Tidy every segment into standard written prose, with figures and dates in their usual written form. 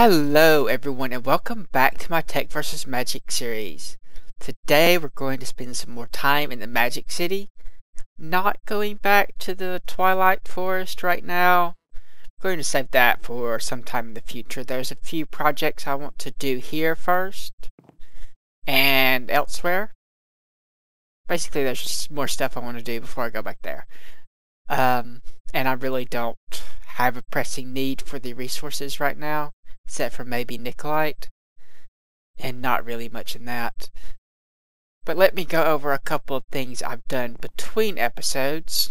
Hello everyone and welcome back to my Tech vs. Magic series. Today we're going to spend some more time in the Magic City. Not going back to the Twilight Forest right now. I'm going to save that for some time in the future. There's a few projects I want to do here first and elsewhere. Basically there's just more stuff I want to do before I go back there. And I really don't have a pressing need for the resources right now. Except for maybe Nikolite, and not really much in that. But let me go over a couple of things I've done between episodes.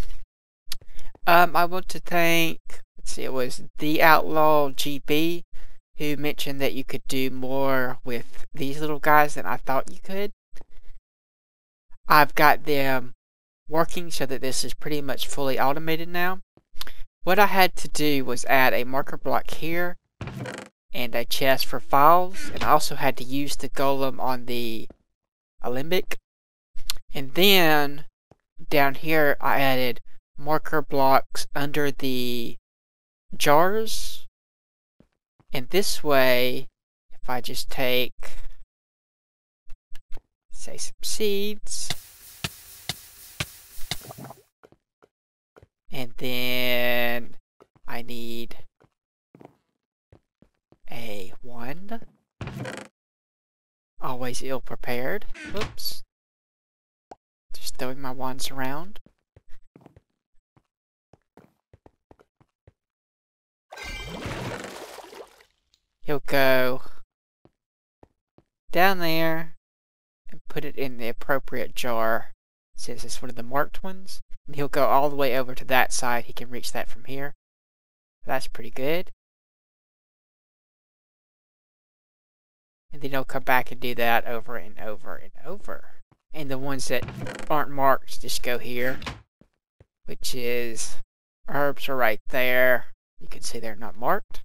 I want to thank, it was The Outlaw GB, who mentioned that you could do more with these little guys than I thought you could. I've got them working so that this is pretty much fully automated now. What I had to do was add a marker block here, and a chest for files, and I also had to use the golem on the Alembic. And then down here I added marker blocks under the jars, and this way if I just take, say, some seeds, and then I need a wand. Always ill prepared. Whoops. Just throwing my wands around. He'll go down there and put it in the appropriate jar, since it's one of the marked ones. And he'll go all the way over to that side. He can reach that from here. That's pretty good. And then he'll come back and do that over and over and over. And the ones that aren't marked just go here, which is, herbs are right there. You can see they're not marked.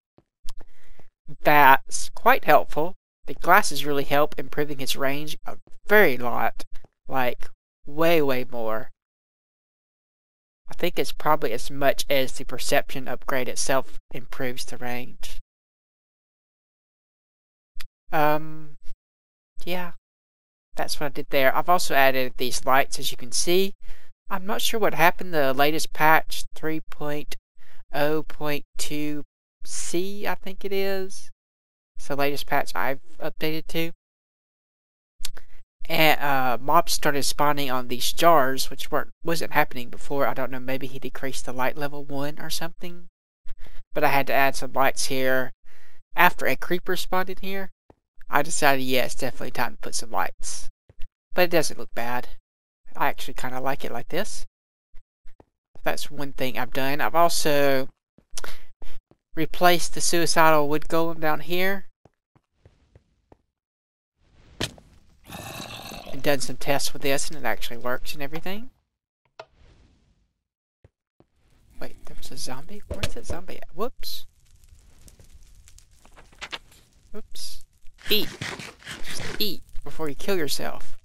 That's quite helpful. The glasses really help improving his range a very lot, like way more. I think it's probably as much as the perception upgrade itself improves the range. Yeah, that's what I did there. I've also added these lights, as you can see. I'm not sure what happened. The latest patch, 3.0.2C, I think it is. It's the latest patch I've updated to. And mobs started spawning on these jars, which wasn't happening before. I don't know, maybe he decreased the light level 1 or something. But I had to add some lights here. After a creeper spawned in here, I decided, yeah, it's definitely time to put some lights. But it doesn't look bad. I actually kind of like it like this. That's one thing I've done. I've also replaced the suicidal wood golem down here. And done some tests with this, and it actually works and everything. Wait, there was a zombie? Where's that zombie at? Whoops. Whoops. Eat. Just eat before you kill yourself.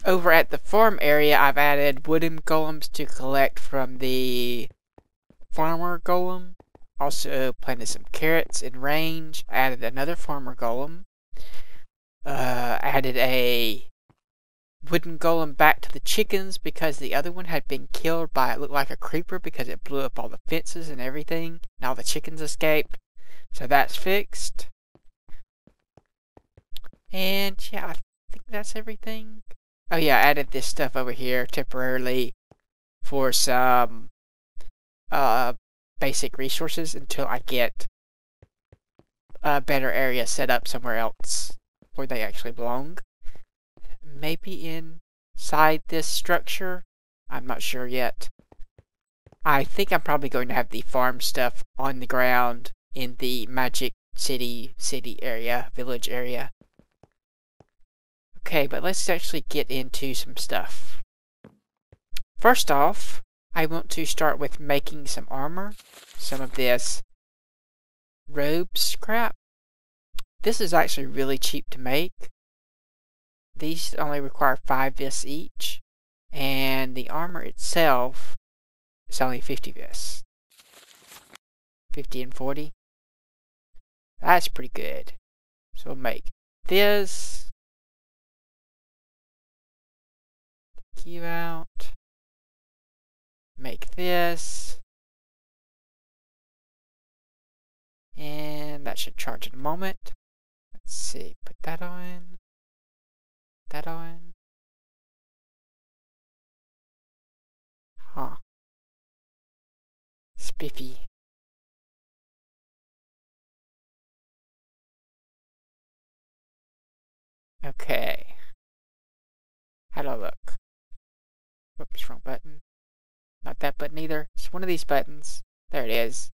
Over at the farm area, I've added wooden golems to collect from the farmer golem. Also planted some carrots in range. Added another farmer golem. Added a wooden golem back to the chickens because the other one had been killed by, it looked like a creeper, because it blew up all the fences and everything. Now the chickens escaped. So that's fixed. And yeah, I think that's everything. Oh yeah, I added this stuff over here temporarily for some basic resources until I get a better area set up somewhere else where they actually belong. Maybe inside this structure? I'm not sure yet. I think I'm probably going to have the farm stuff on the ground in the Magic City area, village area. Okay, but let's actually get into some stuff. First off, I want to start with making some armor. Some of this robes crap. This is actually really cheap to make. These only require 5 vis each. And the armor itself is only 50 vis. 50 and 40. That's pretty good. So we'll make this. Take you out. Make this. And that should charge in a moment. Let's see, put that on. That on. Huh. Spiffy. Okay. How do I look? Whoops, wrong button. Not that button either. It's one of these buttons. There it is.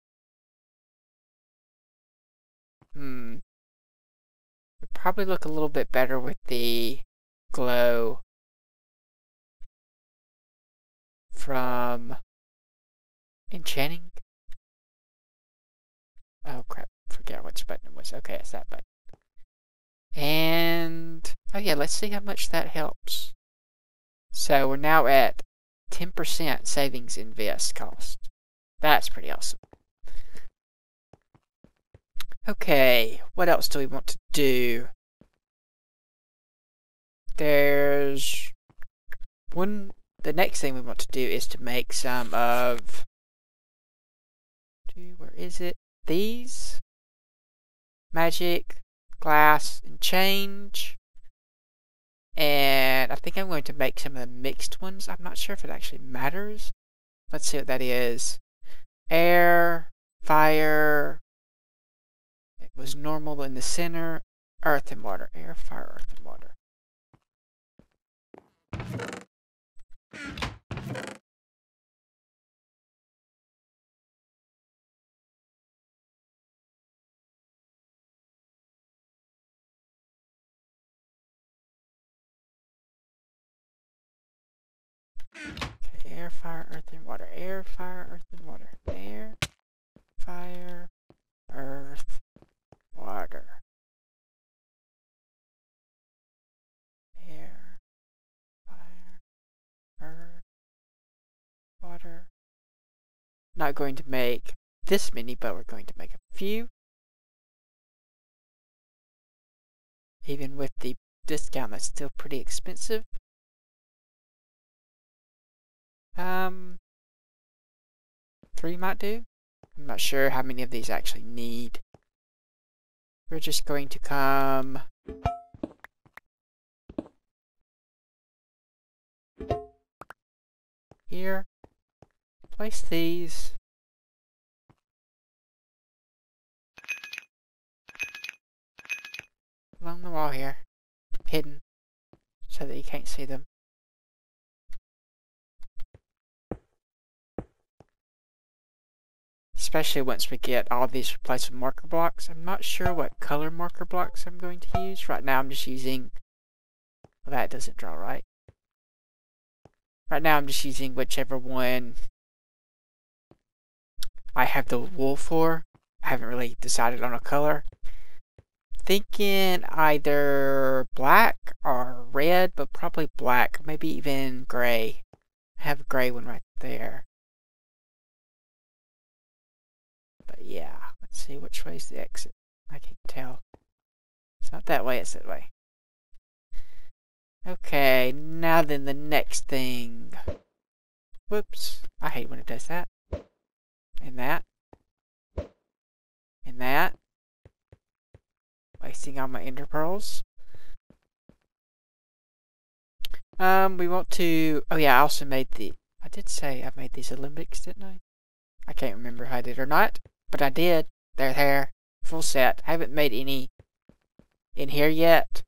Would probably look a little bit better with the glow from enchanting. Oh crap, forget which button it was. Okay, it's that button. And oh yeah, let's see how much that helps. So we're now at 10% savings in VS cost. That's pretty awesome. Okay, what else do we want to do? There's one. The next thing we want to do is to make some of. Where is it? These magic, glass, and change. And I think I'm going to make some of the mixed ones. I'm not sure if it actually matters. Let's see what that is. Air, fire. It was normal in the center. Earth and water. Air, fire, earth, and water. Okay, air, fire, earth, and water. Air, fire, earth, and water. Air, fire, earth, water. Air, fire, earth, water. Not going to make this many, but we're going to make a few. Even with the discount, that's still pretty expensive. 3 might do. I'm not sure how many of these I actually need. We're just going to come here, place these, along the wall here, hidden, so that you can't see them. Especially once we get all these replaced with marker blocks. I'm not sure what color marker blocks I'm going to use. Right now I'm just using... Well, that doesn't draw right. Right now I'm just using whichever one I have the wool for. I haven't really decided on a color. Thinking either black or red, but probably black. Maybe even gray. I have a gray one right there. But yeah, let's see which way's the exit. I can't tell. It's not that way, it's that way. Okay, now then the next thing. Whoops, I hate when it does that. And that. And that. Wasting all my ender pearls. We want to... Oh yeah, I also made the... I did say I made these Olympics, didn't I? I can't remember if I did or not. But I did. They're there. Full set. I haven't made any in here yet.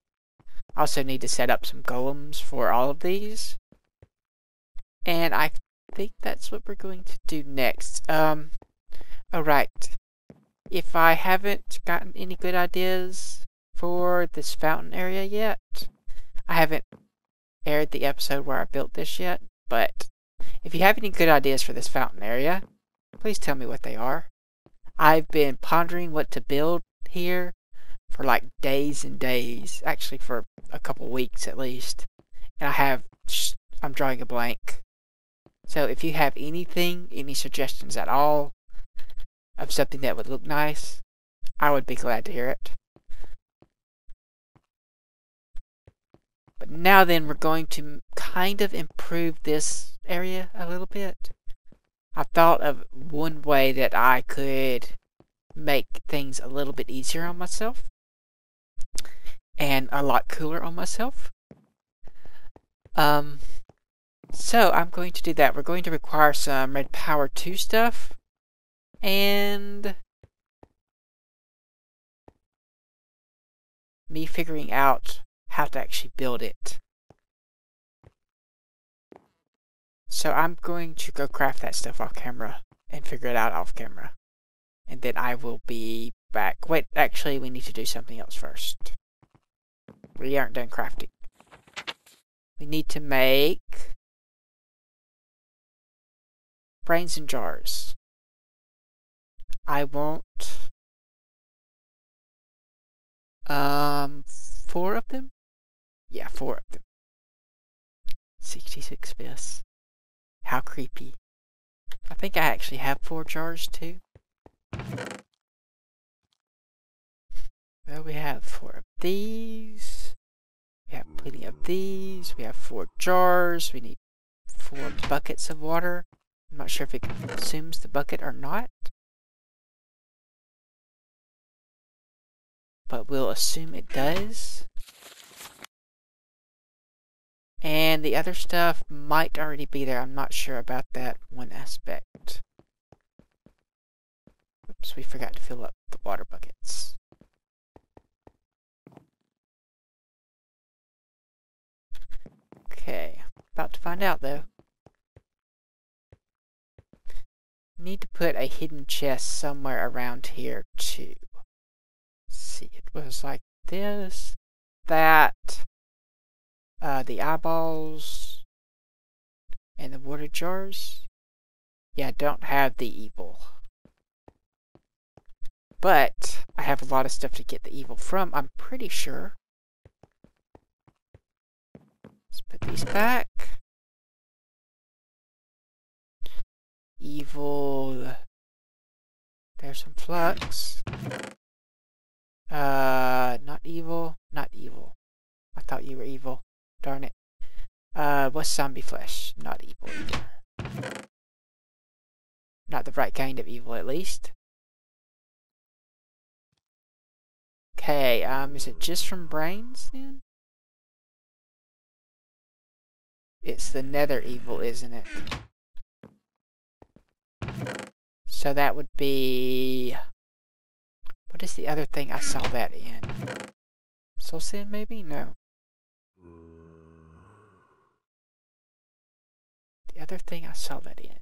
I also need to set up some golems for all of these. And I think that's what we're going to do next. Alright. If I haven't gotten any good ideas for this fountain area yet, I haven't aired the episode where I built this yet, but if you have any good ideas for this fountain area, please tell me what they are. I've been pondering what to build here for like days and days, actually for a couple weeks at least, and I'm drawing a blank. So if you have anything, any suggestions at all of something that would look nice, I would be glad to hear it. But now then, we're going to kind of improve this area a little bit. I thought of one way that I could make things a little bit easier on myself and a lot cooler on myself. So I'm going to do that. We're going to require some red power 2 stuff and me figuring out how to actually build it. So I'm going to go craft that stuff off camera and figure it out off camera. And then I will be back. Wait, actually we need to do something else first. We aren't done crafting. We need to make brains and jars. I want 4 of them? Yeah, 4 of them. 66 bits. How creepy. I think I actually have 4 jars too. Well, we have 4 of these. We have plenty of these. We have 4 jars. We need 4 buckets of water. I'm not sure if it consumes the bucket or not. But we'll assume it does. And the other stuff might already be there. I'm not sure about that one aspect. Oops, we forgot to fill up the water buckets. Okay, about to find out though. Need to put a hidden chest somewhere around here too. See, it was like this, that, the eyeballs, and the water jars. Yeah, I don't have the evil. But I have a lot of stuff to get the evil from, I'm pretty sure. Let's put these back. Evil. There's some flux. Not evil. Not evil. I thought you were evil. Darn it. What's zombie flesh? Not evil either. Not the right kind of evil, at least. Okay, is it just from brains, then? It's the nether evil, isn't it? So that would be... What is the other thing I saw that in? Soul Sin, maybe? No. The other thing I saw that in.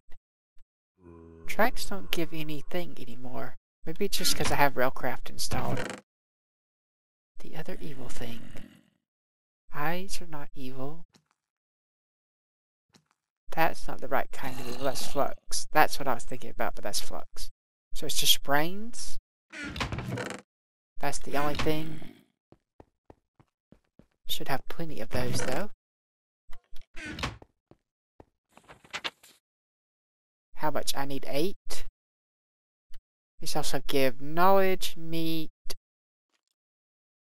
Tracks don't give anything anymore. Maybe it's just because I have Railcraft installed. The other evil thing. Eyes are not evil. That's not the right kind of evil. That's flux. That's what I was thinking about, but that's flux. So it's just brains. That's the only thing. Should have plenty of those though. How much? I need 8. These also give knowledge, meat.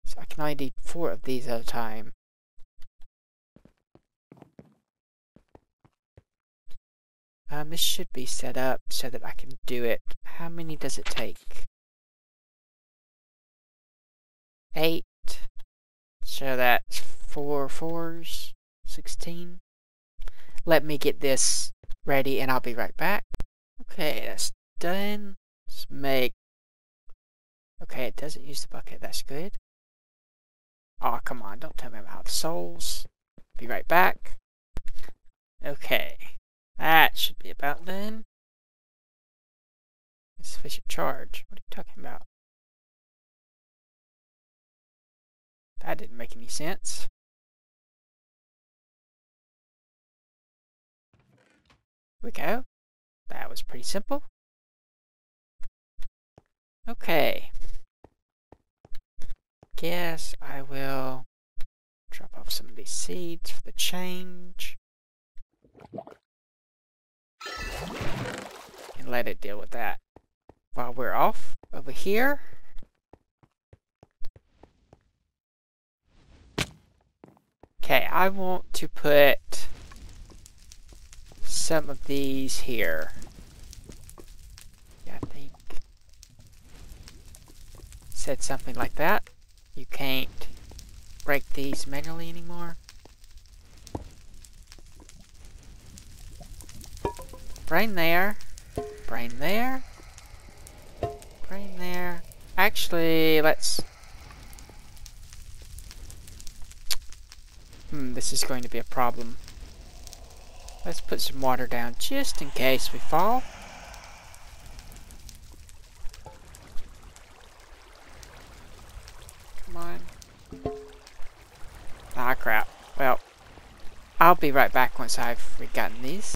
So I can only need 4 of these at a time. This should be set up so that I can do it. How many does it take? 8. So that's 4 4s. 16. Let me get this ready and I'll be right back. Okay, that's done. Let's make... Okay, it doesn't use the bucket. That's good. Oh, come on. Don't tell me about the souls. Be right back. Okay. That should be about done. Insufficient charge. What are you talking about? That didn't make any sense. There we go. That was pretty simple. Okay. Guess I will drop off some of these seeds for the change. And let it deal with that. While we're off over here, Okay, I want to put some of these here. Yeah, I think said something like that. You can't break these manually anymore. Brain there. Brain there. Brain there. Actually, let's... this is going to be a problem. Let's put some water down just in case we fall. Come on. Ah, crap. Well, I'll be right back once I've gotten these.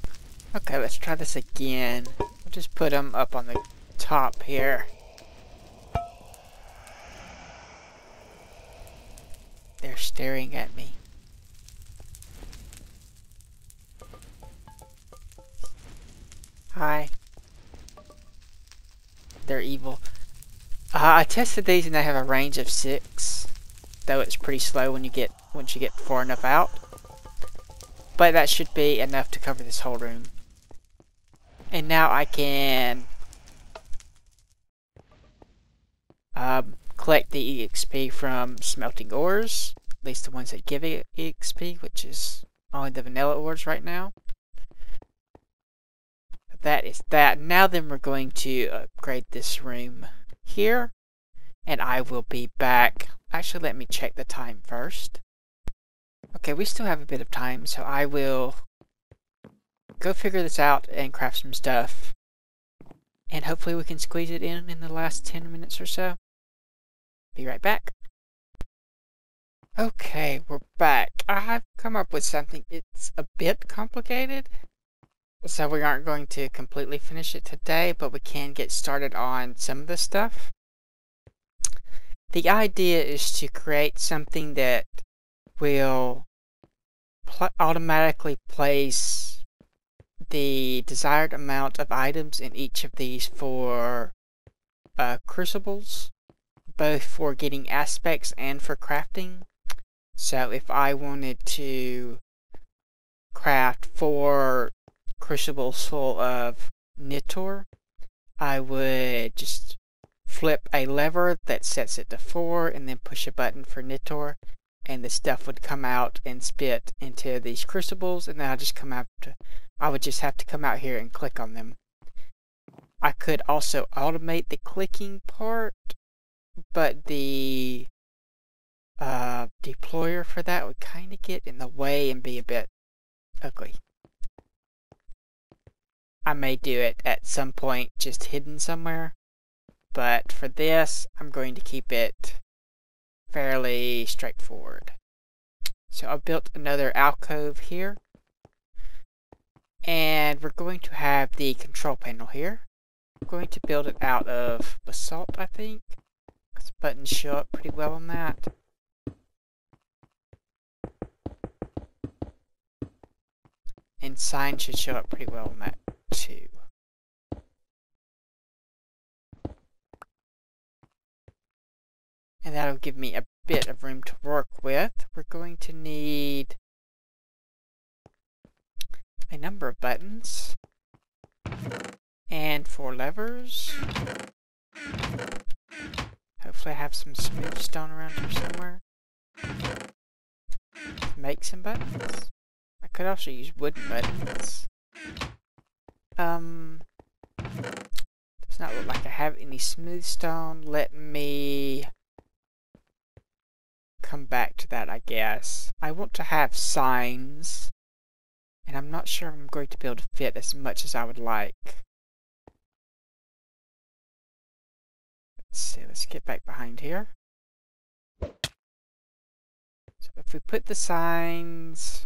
Okay, let's try this again. We'll just put them up on the top here. They're staring at me. Hi. They're evil. I tested these and they have a range of 6, though it's pretty slow when you get once you get far enough out. But that should be enough to cover this whole room. And now I can collect the EXP from smelting ores, at least the ones that give EXP, which is only the vanilla ores right now. That is that. Now then we're going to upgrade this room here, and I will be back. Actually, let me check the time first. Okay, we still have a bit of time, so I will go figure this out and craft some stuff, and hopefully we can squeeze it in the last 10 minutes or so. Be right back. Okay, we're back. I've come up with something. It's a bit complicated, so we aren't going to completely finish it today, but we can get started on some of the stuff. The idea is to create something that will automatically place the desired amount of items in each of these 4 crucibles, both for getting aspects and for crafting. So if I wanted to craft 4 crucibles full of Nitor, I would just flip a lever that sets it to 4 and then push a button for Nitor, and the stuff would come out and spit into these crucibles, and then I would just have to come out here and click on them. I could also automate the clicking part, but the deployer for that would kind of get in the way and be a bit ugly. I may do it at some point just hidden somewhere, but for this I'm going to keep it fairly straightforward. So I've built another alcove here, and we're going to have the control panel here. I'm going to build it out of basalt, I think, because buttons show up pretty well on that. And signs should show up pretty well on that too. And that'll give me a bit of room to work with. We're going to need a number of buttons and 4 levers. Hopefully I have some smooth stone around here somewhere. Make some buttons. I could also use wooden buttons. Does not look like I have any smooth stone. Let me come back to that, I guess. I want to have signs, and I'm not sure I'm going to be able to fit as much as I would like. Let's see, let's get back behind here. So if we put the signs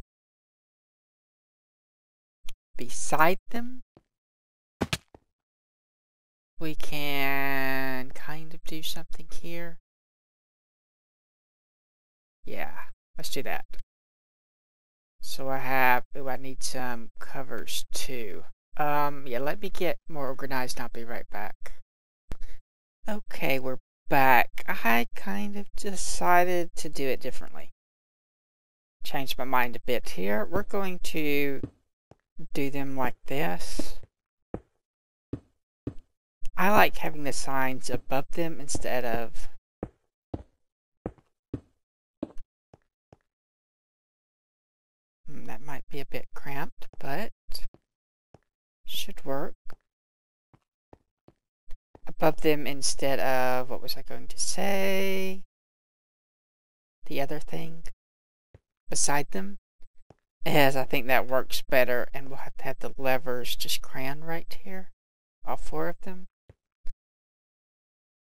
beside them, we can kind of do something here. Yeah, let's do that. So I need some covers too. Yeah, let me get more organized and I'll be right back. Okay, we're back. I kind of decided to do it differently. change my mind a bit here. We're going to do them like this. I like having the signs above them instead of that might be a bit cramped, but should work. Above them instead of, what was I going to say? The other thing beside them. As I think that works better, and we'll have to have the levers just crayon right here. All 4 of them.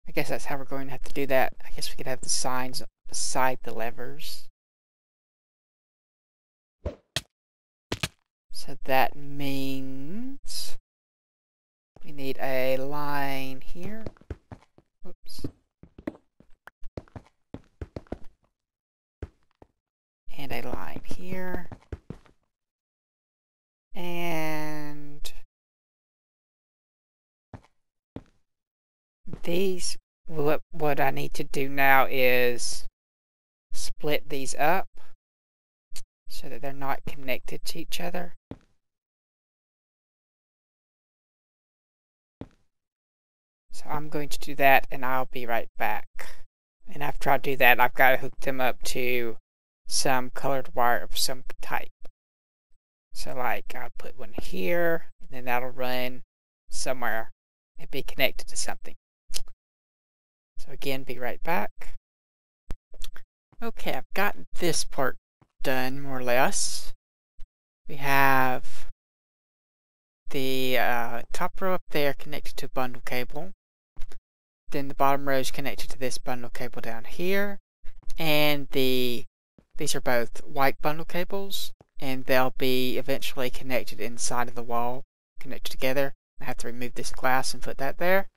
I guess that's how we're going to have to do that. I guess we could have the signs beside the levers. So that means we need a line here. Whoops. And a line here. And these, what I need to do now is split these up so that they're not connected to each other. So I'm going to do that and I'll be right back. And after I do that, I've got to hook them up to some colored wire of some type. So like I'll put one here, and then that'll run somewhere and be connected to something. So again, be right back. Okay, I've got this part done more or less. We have the top row up there connected to a bundle cable. Then the bottom row is connected to this bundle cable down here. And these are both white bundle cables, and they'll be eventually connected inside of the wall, connected together. I have to remove this glass and put that there.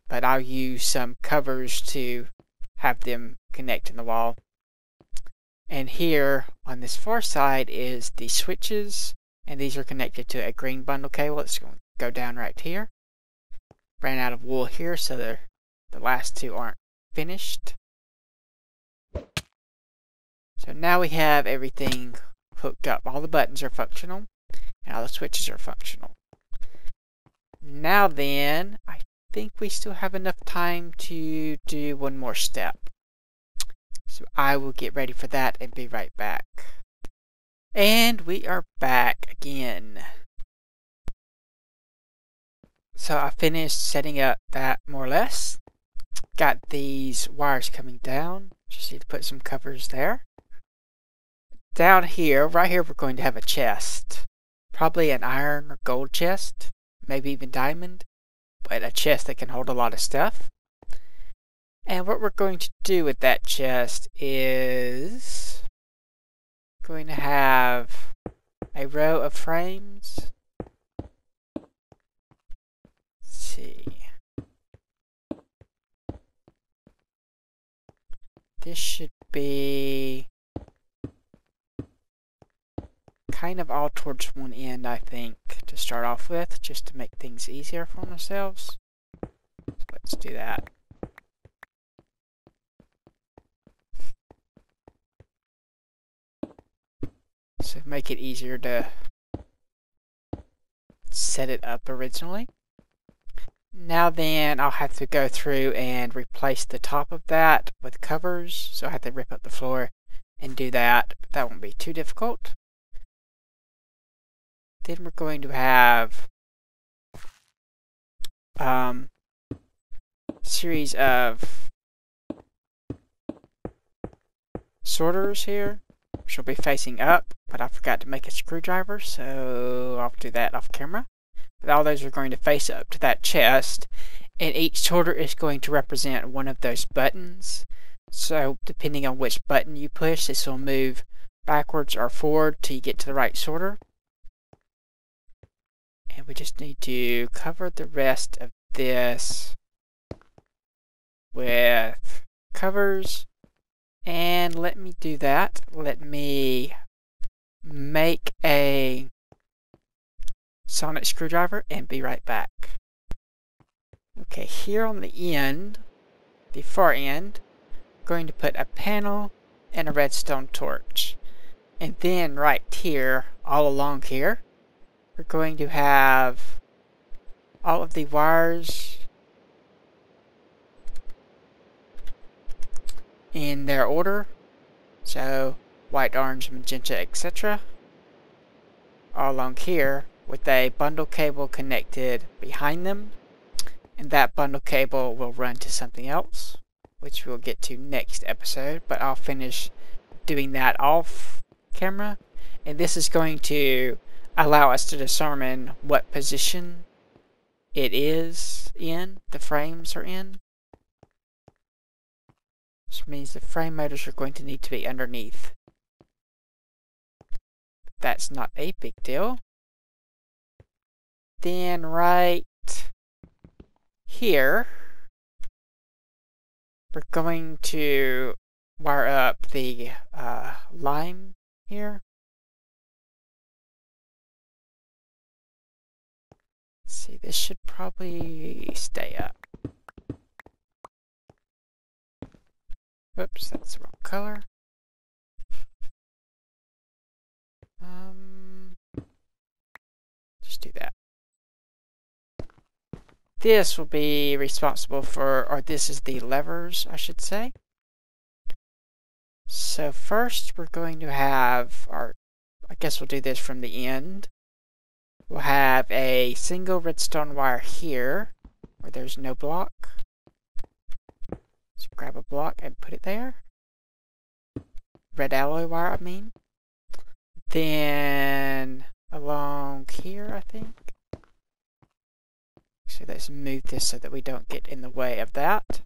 But I'll use some covers to have them connect in the wall. And here on this far side is the switches, and these are connected to a green bundle cable. It's going to go down right here. Ran out of wool here, so the last 2 aren't finished. So now we have everything hooked up. All the buttons are functional, and all the switches are functional. Now then, I think we still have enough time to do one more step. So I will get ready for that and be right back. And we are back again. So I finished setting up that more or less. Got these wires coming down. Just need to put some covers there. Down here, right here, we're going to have a chest. Probably an iron or gold chest. Maybe even diamond. But a chest that can hold a lot of stuff. And what we're going to do with that chest is going to have a row of frames. Let's see. This should be kind of all towards one end, I think, to start off with, just to make things easier for ourselves. So let's do that. So make it easier to set it up originally. Now then, I'll have to go through and replace the top of that with covers. So I have to rip up the floor and do that. But that won't be too difficult. Then we're going to have series of sorters here, which will be facing up, but I forgot to make a screwdriver, so I'll do that off camera. But all those are going to face up to that chest, and each sorter is going to represent one of those buttons. So depending on which button you push, this will move backwards or forward till you get to the right sorter. And we just need to cover the rest of this with covers. And let me do that. Let me make a sonic screwdriver and be right back. Okay, here on the end, the far end, I'm going to put a panel and a redstone torch. And then right here, all along here, we're going to have all of the wires in their order. So white, orange, magenta, etc. All along here with a bundle cable connected behind them. And that bundle cable will run to something else, which we'll get to next episode, but I'll finish doing that off camera. And this is going to allow us to determine what position it is in, the frames are in. Which means the frame motors are going to need to be underneath. That's not a big deal. Then right here, we're going to wire up the lime here. Let's see, this should probably stay up. Oops, that's the wrong color. Just do that. This will be responsible for, or this is the levers, I should say. So first we're going to have, or I guess we'll do this from the end. We'll have a single redstone wire here, where there's no block. So grab a block and put it there. Red alloy wire, I mean. Then along here, I think. So let's move this so that we don't get in the way of that.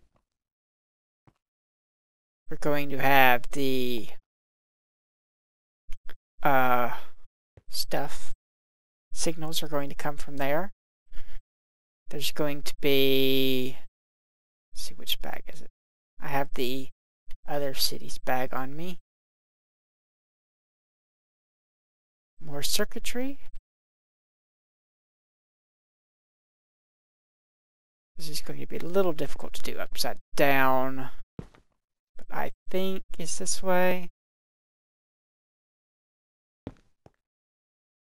We're going to have the stuff. Signals are going to come from there. There's going to be, let's see, which bag is it? I have the other city's bag on me. More circuitry. This is going to be a little difficult to do upside down, but I think it's this way.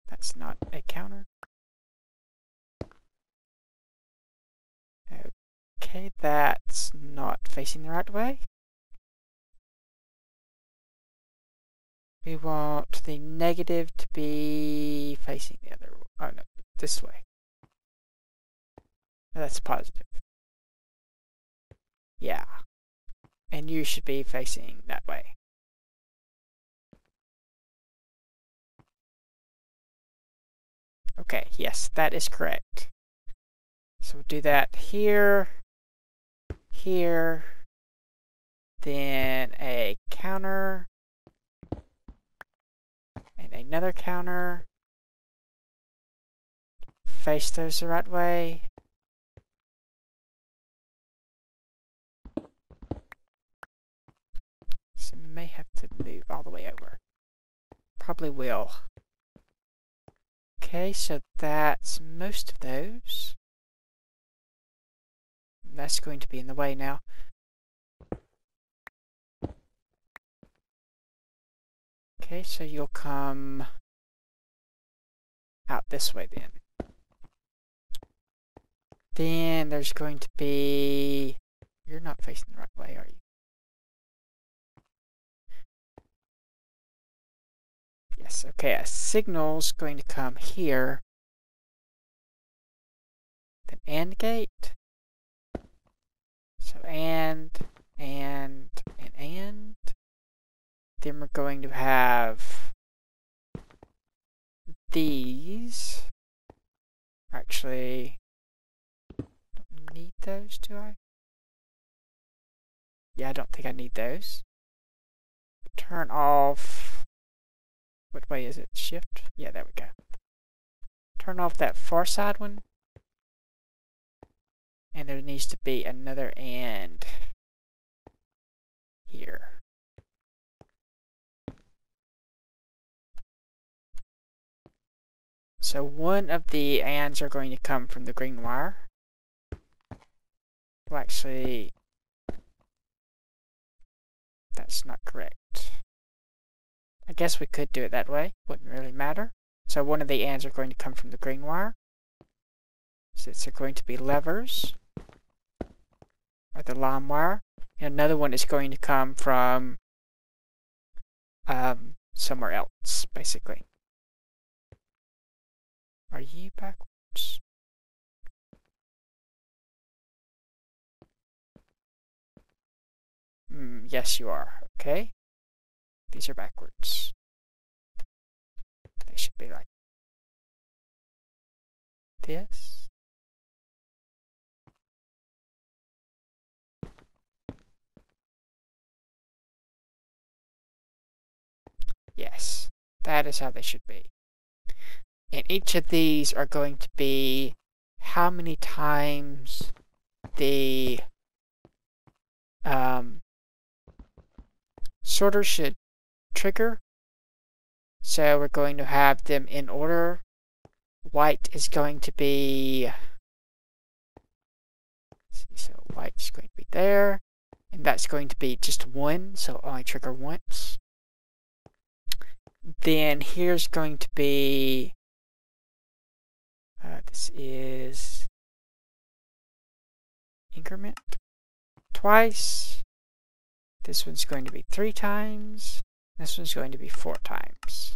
That's not a counter. Okay, that's not facing the right way. We want the negative to be facing the other, oh no, this way. No, that's positive. Yeah. And you should be facing that way. Okay, yes, that is correct. So we'll do that here, here, then a counter, and another counter. Face those the right way. So we may have to move all the way over. Probably will. Okay, so that's most of those. That's going to be in the way now. Okay, so you'll come out this way then. Then there's going to be, you're not facing the right way, are you? Yes, okay, a signal's going to come here. Then AND gate. So AND. Then we're going to have these. Actually, don't need those, do I? Yeah, I don't think I need those. Turn off. What way is it? Shift? Yeah, there we go. Turn off that far side one. And there needs to be another AND here. So one of the ANDs are going to come from the green wire. Well, actually, That's not correct. I guess we could do it that way. Wouldn't really matter. So one of the ends are going to come from the green wire. So it's going to be levers, or the lime wire. And another one is going to come from somewhere else, basically. Are you backwards? Yes, you are. Okay. These are backwards. They should be like this. Yes, that is how they should be. And each of these are going to be how many times the sorter should trigger. So we're going to have them in order. White is going to be, so white is going to be there, and that's going to be just one, so only trigger once. Then here's going to be, this is increment twice. This one's going to be 3 times. This one's going to be 4 times.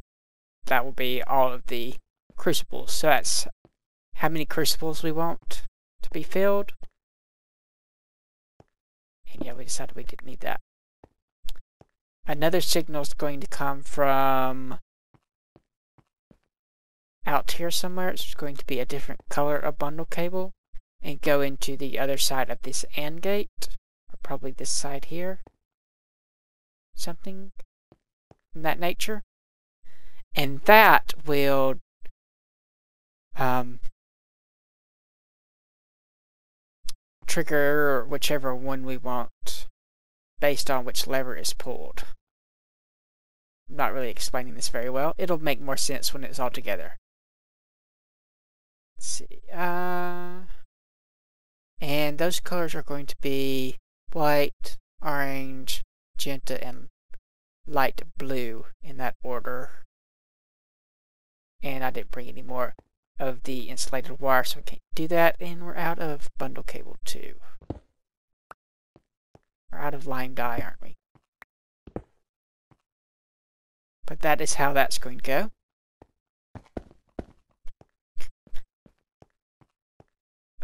That will be all of the crucibles. So that's how many crucibles we want to be filled. And yeah, we decided we didn't need that. Another signal is going to come from out here somewhere. It's going to be a different color of bundle cable and go into the other side of this AND gate, or probably this side here. Something in that nature. And that will trigger whichever one we want based on which lever is pulled. I'm not really explaining this very well. It'll make more sense when it's all together. Let's see. And those colors are going to be white, orange, magenta, and light blue in that order. And I didn't bring any more of the insulated wire, so we can't do that. And we're out of bundle cable too. We're out of lime dye, aren't we? But that is how that's going to go.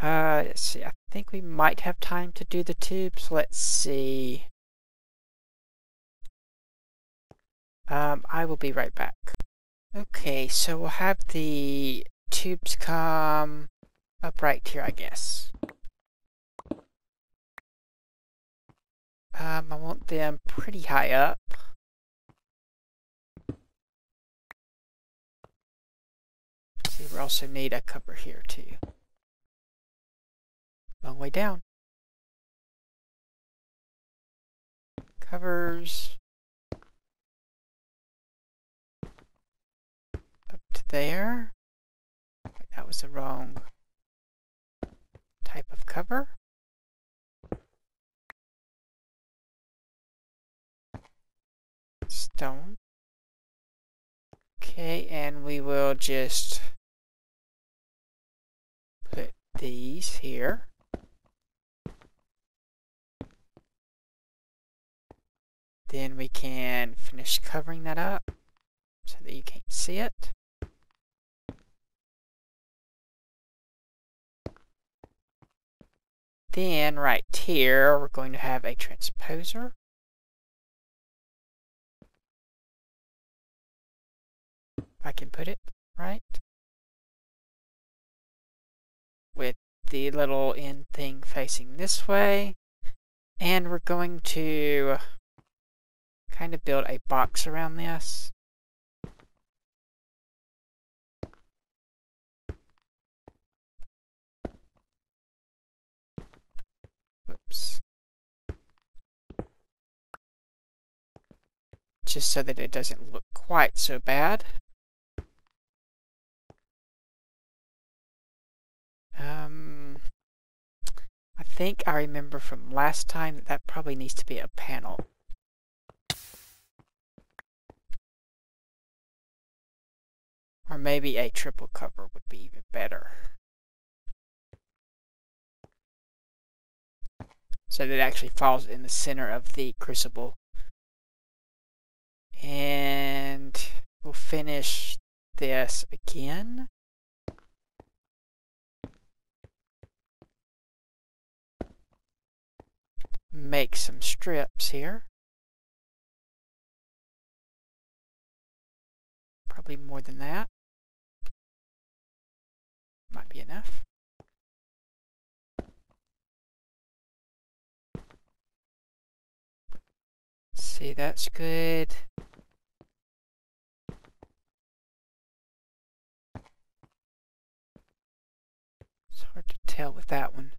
Let's see. I think we might have time to do the tubes. Let's see. I will be right back. Okay, so we'll have the tubes come up right here, I guess. I want them pretty high up. See, we also need a cover here too. Long way down. Covers. Up to there. Wait, that was the wrong type of cover. Stone. Okay, and we will just put these here. Then we can finish covering that up so that you can't see it. Then right here, we're going to have a transposer. If I can put it right. With the little end thing facing this way. And we're going to kind of build a box around this. Whoops. Just so that it doesn't look quite so bad. I think I remember from last time that that probably needs to be a panel. Or maybe a triple cover would be even better. So that it actually falls in the center of the crucible. And we'll finish this again. Make some strips here. Probably more than that. Might be enough. See, that's good. It's hard to tell with that one.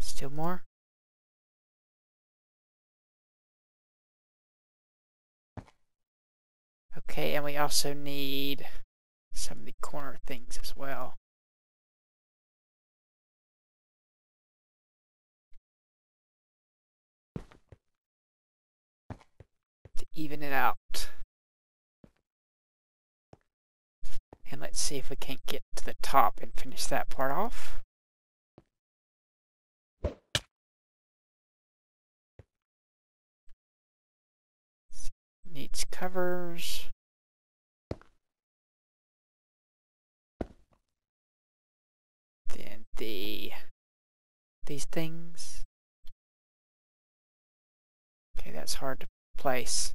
Still more? Okay, and we also need some of the corner things as well. To even it out. And let's see if we can't get to the top and finish that part off. Needs covers. Then these things. Okay, that's hard to place.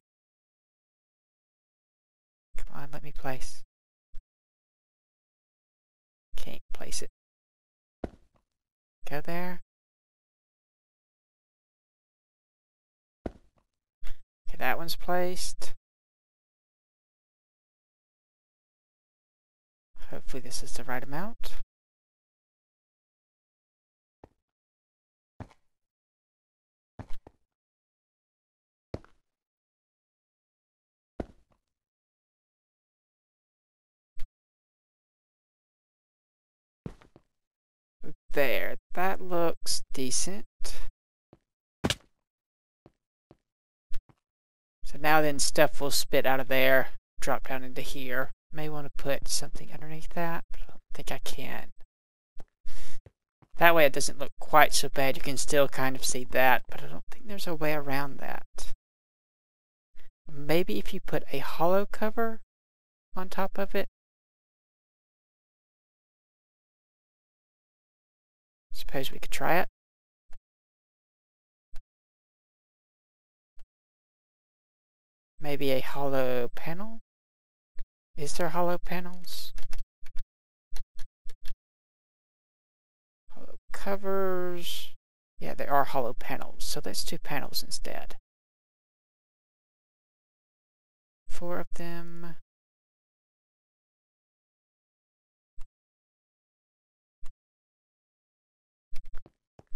Come on, let me place. Can't place it. Go there. Okay, that one's placed. Hopefully this is the right amount. There, that looks decent. So now then stuff will spit out of there, drop down into here. May want to put something underneath that, but I don't think I can. That way it doesn't look quite so bad. You can still kind of see that, but I don't think there's a way around that. Maybe if you put a hollow cover on top of it. Suppose we could try it. Maybe a hollow panel? Is there hollow panels? Hollow covers. Yeah, there are hollow panels, so let's do panels instead. 4 of them.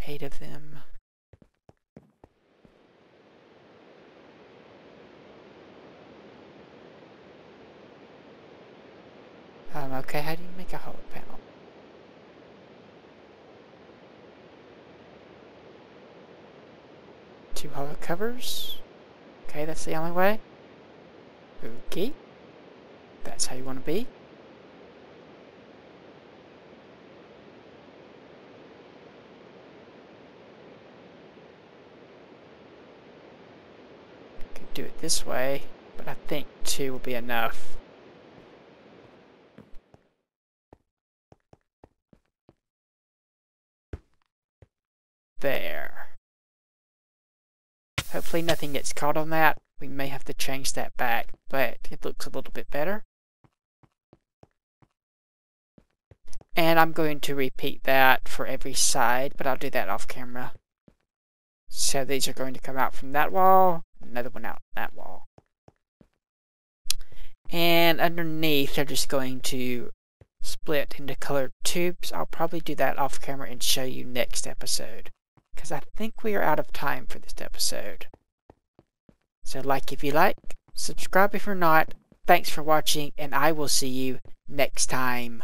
Eight of them. Okay, how do you make a hollow panel? Two hollow covers. Okay, that's the only way. Okay. That's how you want to be. Could do it this way, but I think 2 will be enough. There. Hopefully nothing gets caught on that. We may have to change that back, but it looks a little bit better. And I'm going to repeat that for every side, but I'll do that off camera. So these are going to come out from that wall, another one out that wall. And underneath, they're just going to split into colored tubes. I'll probably do that off camera and show you next episode, because I think we are out of time for this episode. So like if you like, subscribe if you're not. Thanks for watching, and I will see you next time.